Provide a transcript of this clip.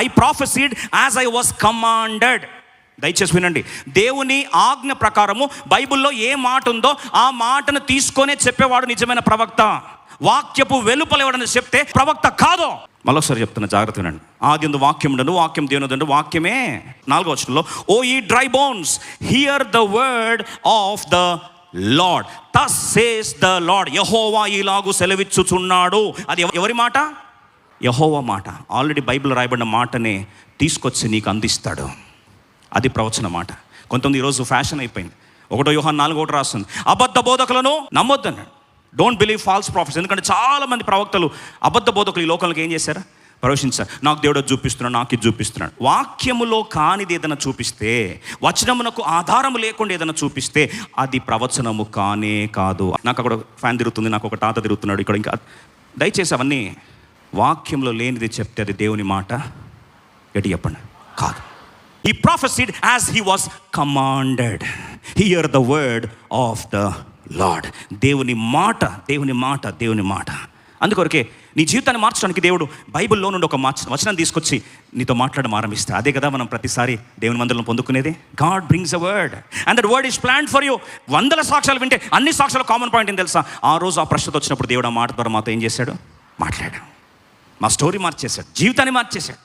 I prophesied as I was commanded. దయచేసి వినండి, దేవుని ఆజ్ఞ ప్రకారము బైబిల్లో ఏ మాట ఉందో ఆ మాటను తీసుకొనే చెప్పేవాడు నిజమైన ప్రవక్త. వాక్యపు వెలుపల ఎవడని చెప్తే ప్రవక్త కాదు. మళ్ళొకసారి చెప్తున్నా, జాగ్రత్త వినండి. ఆదియందు వాక్యం ఉండను, వాక్యం దేవుని వాక్యమే. 4వ వచనంలో, ఓ ఈ dry bones here the word of the lord, thus says the Lord. యెహోవా ఇలాగు సెలవిచ్చుచున్నాడు. అది ఎవరి మాట? యెహోవా మాట. ఆల్రెడీ బైబిల్ రాయబడిన మాటనే తీసుకొచ్చి నీకు అందిస్తాడు. అది ప్రవచన మాట. కొంతమంది ఈరోజు ఫ్యాషన్ అయిపోయింది. 1 యోహాను 4:1 రాస్తుంది, అబద్ధ బోధకులను నమ్మొద్దన్నాడు. Don't believe false prophets. ఎందుకంటే చాలామంది ప్రవక్తలు, అబద్ధ బోధకులు ఈ లోకంలోకి ఏం చేశారు? ప్రవేశించారు. నాకు దేవుడు చూపిస్తున్నాడు, నాకు ఇది చూపిస్తున్నాడు. వాక్యములో కానిది ఏదైనా చూపిస్తే, వచనమునకు ఆధారము లేకుండా ఏదైనా చూపిస్తే అది ప్రవచనము కానే కాదు. నాకు అక్కడ ఫ్యాన్ తిరుగుతుంది, నాకు ఒక తాత తిరుగుతున్నాడు ఇక్కడ, ఇంకా దయచేసి అవన్నీ వాక్యంలో లేనిది చెప్తే అది దేవుని మాట. ఎటు చెప్పండి? కాదు. He prophesied as he was commanded. Hear the word of the Lord. దేవుని మాట, దేవుని మాట, దేవుని మాట. అందుకొరకే నీ జీవితాన్ని మార్చడానికి దేవుడు బైబిల్లో నుండి ఒక వచనం తీసుకొచ్చి నీతో మాట్లాడడం ఆరంభిస్తే, అదే కదా మనం ప్రతిసారి దేవుని మందిరంలో పొందుకునేది. God brings a word and that word is planned for you. 100 సాక్ష్యాలు వింటే అన్ని సాక్ష్యాలు కామన్ పాయింట్ ఏం తెలుసా? ఆ రోజు ఆ ప్రశ్నతో వచ్చినప్పుడు దేవుడు ఆ మాట ద్వారా మాతో ఏం చేశాడు? మాట్లాడాడు. మా స్టోరీ మార్చేశాడు, జీవితాన్ని మార్చేశాడు.